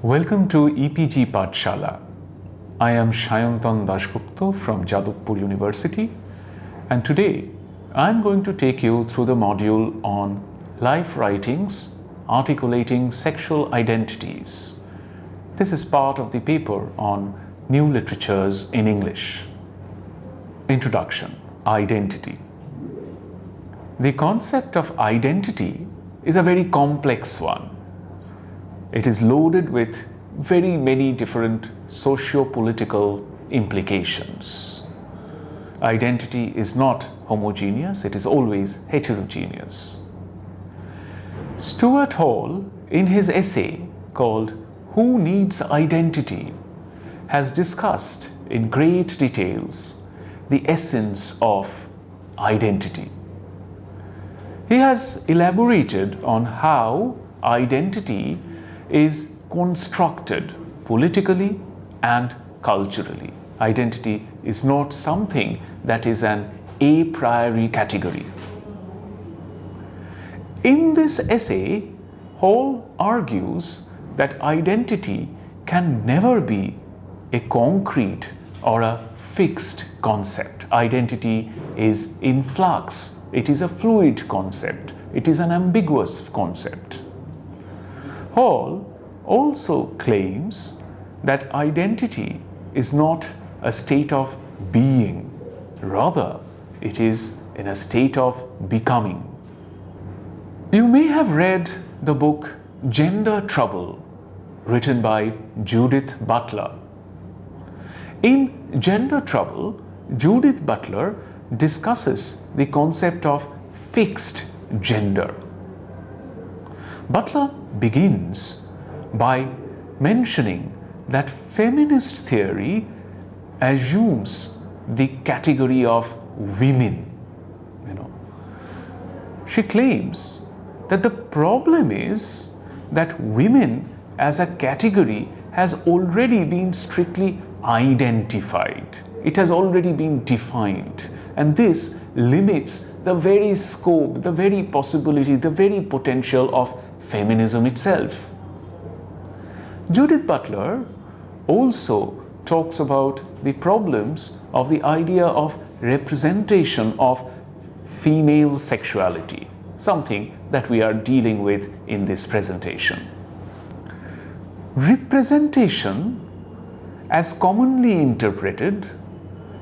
Welcome to EPG Pathshala. I am Shayantan Dasgupta from Jadavpur University, and today I am going to take you through the module on life writings articulating sexual identities. This is part of the paper on new literatures in English. Introduction: Identity. The concept of identity is a very complex one. It is loaded with very many different socio-political implications. Identity is not homogeneous, it is always heterogeneous. Stuart Hall, in his essay called "Who Needs Identity?", has discussed in great details the essence of identity. He has elaborated on how identity is constructed politically and culturally. Identity is not something that is an a priori category. In this essay, Hall argues that identity can never be a concrete or a fixed concept. Identity is in flux. It is a fluid concept. It is an ambiguous concept. Hall also claims that identity is not a state of being, rather, it is in a state of becoming. You may have read the book Gender Trouble, written by Judith Butler. In Gender Trouble, Judith Butler discusses the concept of fixed gender. Butler begins by mentioning that feminist theory assumes the category of women. She claims that the problem is that women as a category has already been strictly identified. It has already been defined, and this limits the very scope, the very possibility, the very potential of feminism itself. Judith Butler also talks about the problems of the idea of representation of female sexuality, something that we are dealing with in this presentation. Representation, as commonly interpreted,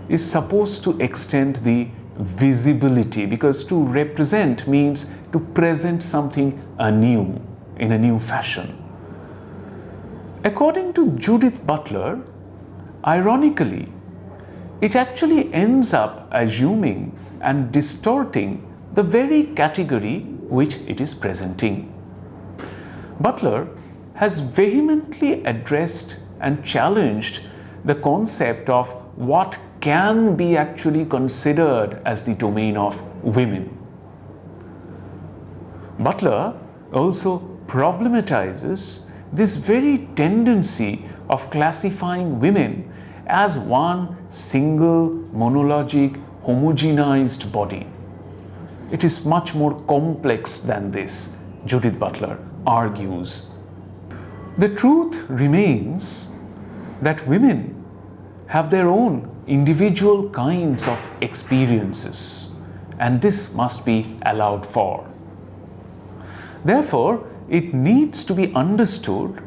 is supposed to extend the visibility, because to represent means to present something anew, in a new fashion. According to Judith Butler, ironically, it actually ends up assuming and distorting the very category which it is presenting. Butler has vehemently addressed and challenged the concept of what can be actually considered as the domain of women. Butler also problematizes this very tendency of classifying women as one single monologic homogenized body. It is much more complex than this, Judith Butler argues. The truth remains that women have their own individual kinds of experiences, and this must be allowed for. Therefore, it needs to be understood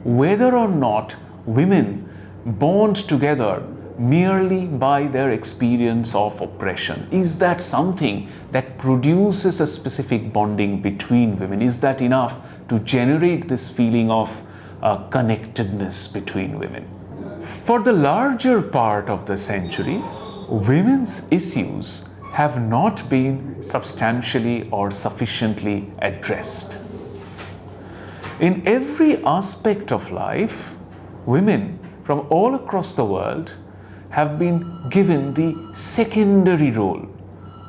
whether or not women bond together merely by their experience of oppression. Is that something that produces a specific bonding between women? Is that enough to generate this feeling of connectedness between women? For the larger part of the century, women's issues have not been substantially or sufficiently addressed. In every aspect of life, women from all across the world have been given the secondary role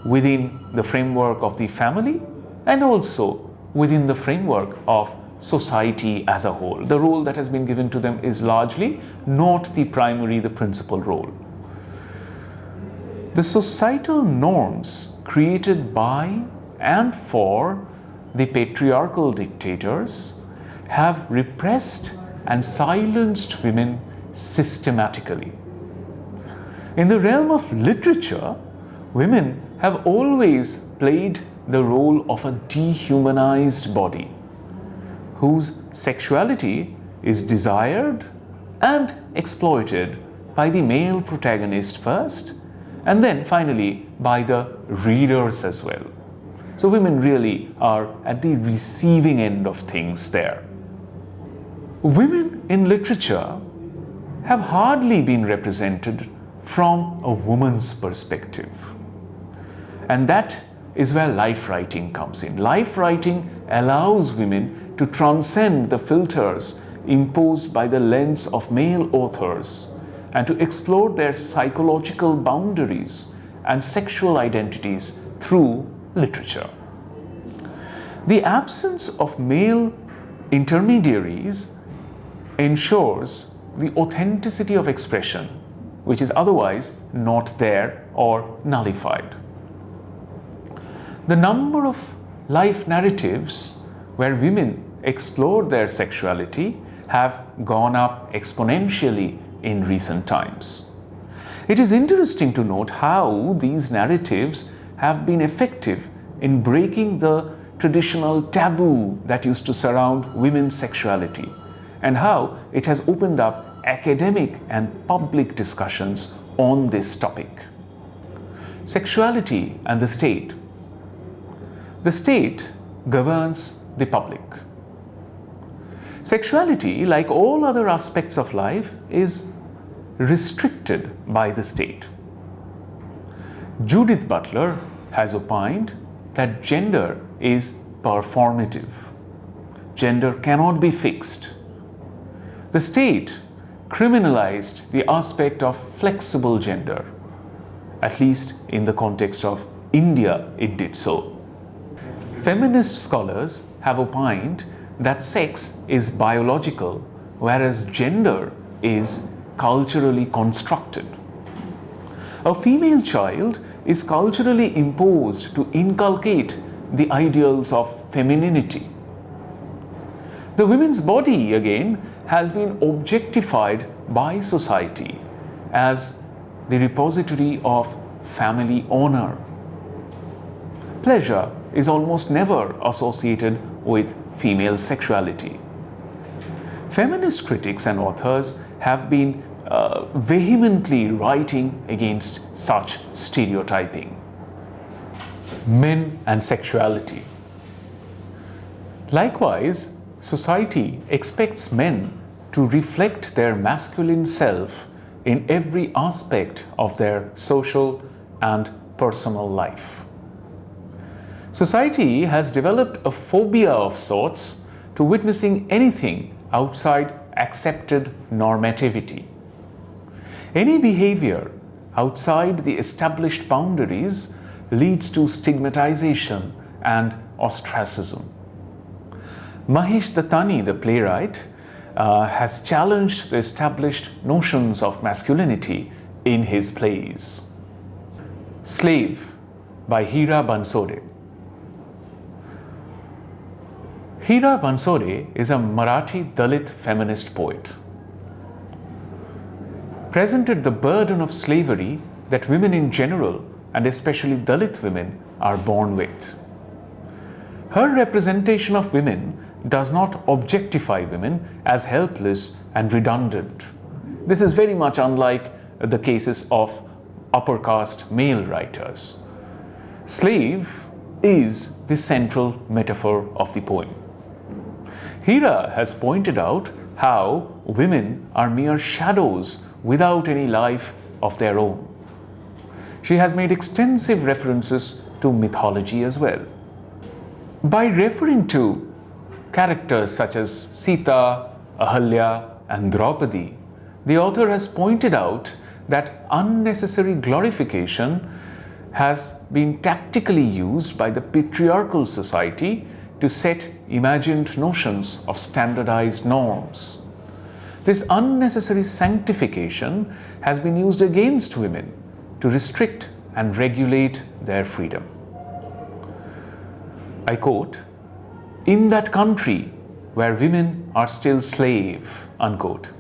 within the framework of the family and also within the framework of society as a whole. The role that has been given to them is largely not the primary, the principal role. The societal norms created by and for the patriarchal dictators have repressed and silenced women systematically. In the realm of literature, women have always played the role of a dehumanized body, whose sexuality is desired and exploited by the male protagonist first, and then finally by the readers as well. So women really are at the receiving end of things there. Women in literature have hardly been represented from a woman's perspective. And that is where life writing comes in. Life writing allows women to transcend the filters imposed by the lens of male authors and to explore their psychological boundaries and sexual identities through literature. The absence of male intermediaries ensures the authenticity of expression, which is otherwise not there or nullified. The number of life narratives where women explore their sexuality have gone up exponentially in recent times. It is interesting to note how these narratives have been effective in breaking the traditional taboo that used to surround women's sexuality, and how it has opened up academic and public discussions on this topic. Sexuality and the state. The state governs the public. Sexuality, like all other aspects of life, is restricted by the state. Judith Butler has opined that gender is performative. Gender cannot be fixed. The state criminalized the aspect of flexible gender. At least in the context of India, it did so. Feminist scholars have opined that sex is biological, whereas gender is culturally constructed. A female child is culturally imposed to inculcate the ideals of femininity. The women's body, again, has been objectified by society as the repository of family honor. Pleasure is almost never associated with female sexuality. Feminist critics and authors have been vehemently writing against such stereotyping. Men and sexuality. Likewise, society expects men to reflect their masculine self in every aspect of their social and personal life. Society has developed a phobia of sorts to witnessing anything outside accepted normativity. Any behavior outside the established boundaries leads to stigmatization and ostracism. Mahesh Dattani, the playwright, has challenged the established notions of masculinity in his plays. Slave by Hira Bansode. Hira Bansode is a Marathi Dalit feminist poet. Presented the burden of slavery that women in general, and especially Dalit women, are born with. Her representation of women does not objectify women as helpless and redundant. This is very much unlike the cases of upper caste male writers. Slave is the central metaphor of the poem. Hira has pointed out how women are mere shadows without any life of their own. She has made extensive references to mythology as well. By referring to characters such as Sita, Ahalya, and Draupadi, the author has pointed out that unnecessary glorification has been tactically used by the patriarchal society to set imagined notions of standardized norms. This unnecessary sanctification has been used against women to restrict and regulate their freedom. I quote, "In that country where women are still slave, unquote.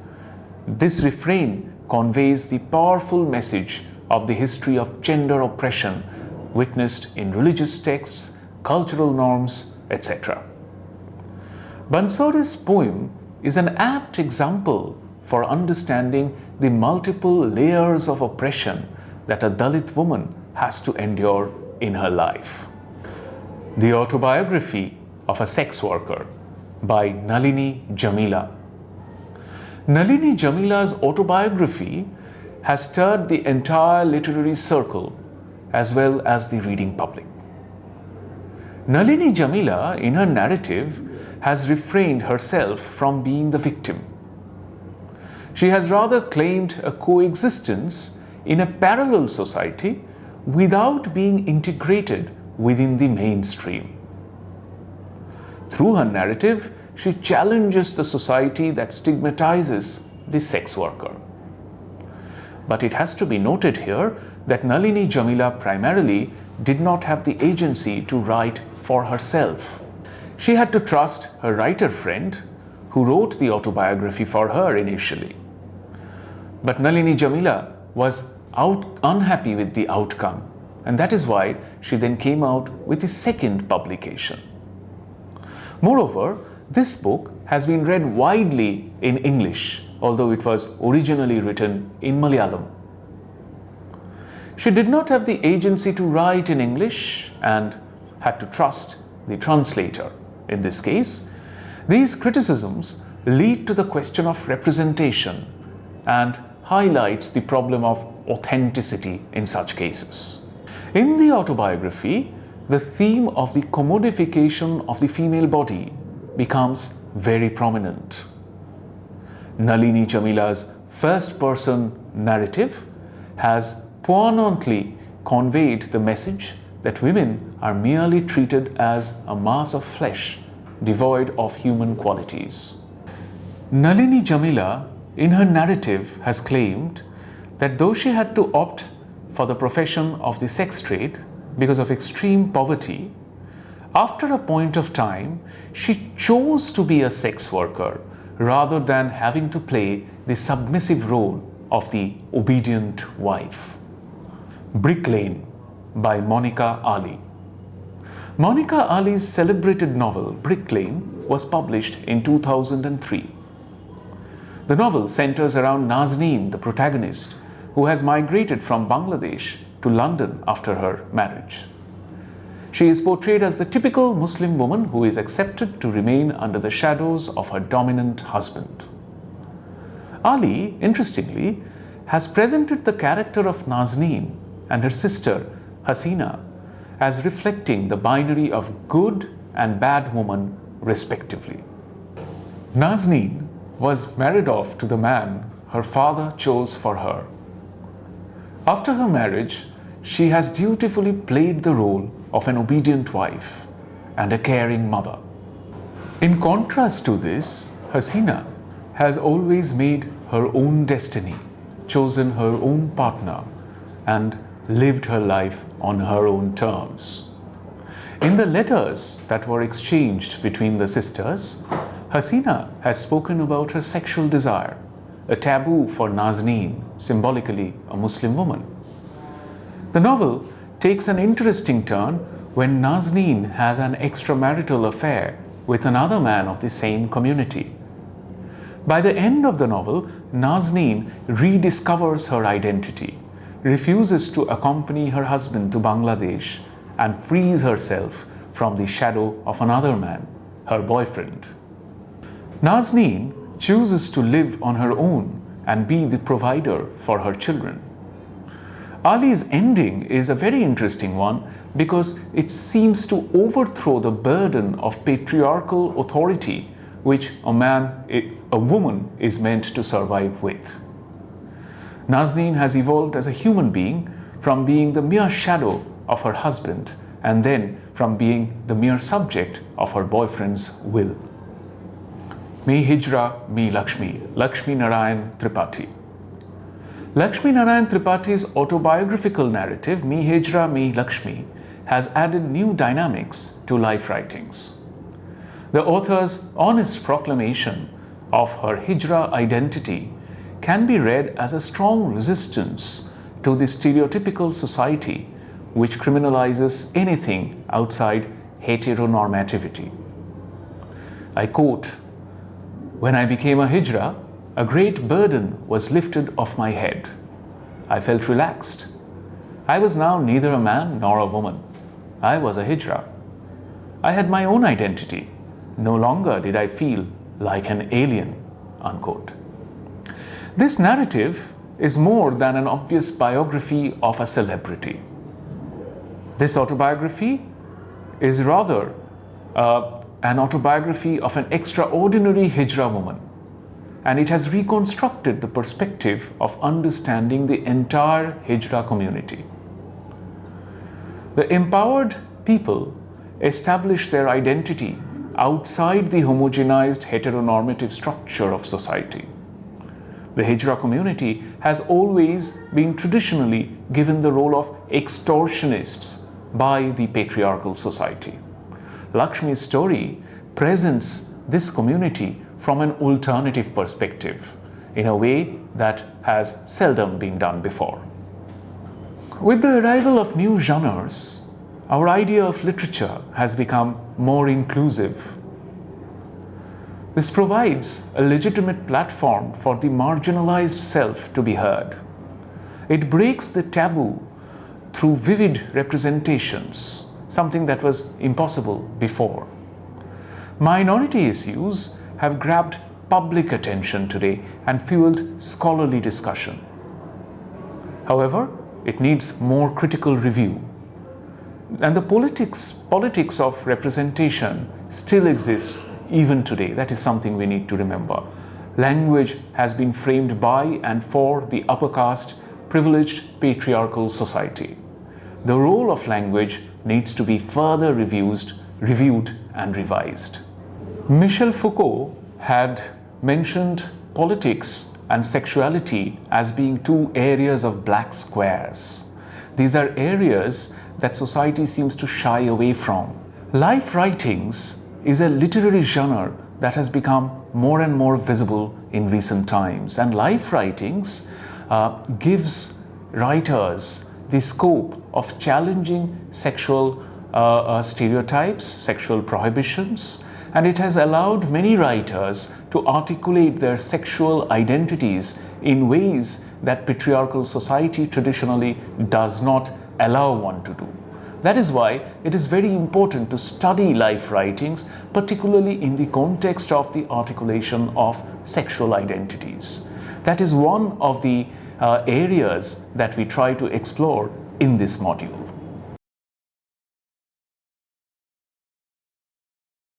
This refrain conveys the powerful message of the history of gender oppression witnessed in religious texts, cultural norms, etc. Bansori's poem is an apt example for understanding the multiple layers of oppression that a Dalit woman has to endure in her life. The Autobiography of a Sex Worker by Nalini Jamila. Nalini Jamila's autobiography has stirred the entire literary circle as well as the reading public. Nalini Jamila, in her narrative, has refrained herself from being the victim. She has rather claimed a coexistence in a parallel society without being integrated within the mainstream. Through her narrative, she challenges the society that stigmatizes the sex worker. But it has to be noted here that Nalini Jamila primarily did not have the agency to write for herself. She had to trust her writer friend who wrote the autobiography for her initially. But Nalini Jamila was unhappy with the outcome, and that is why she then came out with the second publication. Moreover, this book has been read widely in English, although it was originally written in Malayalam. She did not have the agency to write in English and had to trust the translator. In this case, these criticisms lead to the question of representation and highlights the problem of authenticity in such cases. In the autobiography, the theme of the commodification of the female body becomes very prominent. Nalini Jamila's first-person narrative has poignantly conveyed the message that women are merely treated as a mass of flesh devoid of human qualities. Nalini Jamila, in her narrative, has claimed that though she had to opt for the profession of the sex trade because of extreme poverty, after a point of time, she chose to be a sex worker rather than having to play the submissive role of the obedient wife. Brick Lane by Monica Ali. Monica Ali's celebrated novel Brick Lane was published in 2003. The novel centers around Nazneen, the protagonist, who has migrated from Bangladesh to London after her marriage. She is portrayed as the typical Muslim woman who is accepted to remain under the shadows of her dominant husband. Ali, interestingly, has presented the character of Nazneen and her sister Hasina as reflecting the binary of good and bad woman, respectively. Nazneen was married off to the man her father chose for her. After her marriage, she has dutifully played the role of an obedient wife and a caring mother. In contrast to this, Hasina has always made her own destiny, chosen her own partner, and lived her life on her own terms. In the letters that were exchanged between the sisters, Hasina has spoken about her sexual desire, a taboo for Nazneen, symbolically a Muslim woman. The novel takes an interesting turn when Nazneen has an extramarital affair with another man of the same community. By the end of the novel, Nazneen rediscovers her identity, refuses to accompany her husband to Bangladesh, and frees herself from the shadow of another man, her boyfriend. Nazneen chooses to live on her own and be the provider for her children. Ali's ending is a very interesting one because it seems to overthrow the burden of patriarchal authority which a woman is meant to survive with. Nazneen has evolved as a human being from being the mere shadow of her husband and then from being the mere subject of her boyfriend's will. Me Hijra, Me Lakshmi, Lakshmi Narayan Tripathi. Lakshmi Narayan Tripathi's autobiographical narrative, Me Hijra, Me Lakshmi, has added new dynamics to life writings. The author's honest proclamation of her Hijra identity can be read as a strong resistance to the stereotypical society which criminalizes anything outside heteronormativity. I quote, "When I became a Hijra, a great burden was lifted off my head. I felt relaxed. I was now neither a man nor a woman. I was a Hijra. I had my own identity. No longer did I feel like an alien," unquote. This narrative is more than an obvious biography of a celebrity. This autobiography is rather an autobiography of an extraordinary Hijra woman, and it has reconstructed the perspective of understanding the entire Hijra community. The empowered people establish their identity outside the homogenized heteronormative structure of society. The Hijra community has always been traditionally given the role of extortionists by the patriarchal society. Lakshmi's story presents this community from an alternative perspective in a way that has seldom been done before. With the arrival of new genres, our idea of literature has become more inclusive. This provides a legitimate platform for the marginalized self to be heard. It breaks the taboo through vivid representations, something that was impossible before. Minority issues have grabbed public attention today and fueled scholarly discussion. However, it needs more critical review. And the politics of representation still exists even today. That is something we need to remember. Language has been framed by and for the upper caste, privileged patriarchal society. The role of language needs to be further reviewed and revised. Michel Foucault had mentioned politics and sexuality as being two areas of black squares. These are areas that society seems to shy away from. Life writings is a literary genre that has become more and more visible in recent times, and life writings gives writers the scope of challenging sexual stereotypes, sexual prohibitions, and it has allowed many writers to articulate their sexual identities in ways that patriarchal society traditionally does not allow one to do. That is why it is very important to study life writings, particularly in the context of the articulation of sexual identities. That is one of the areas that we try to explore in this module.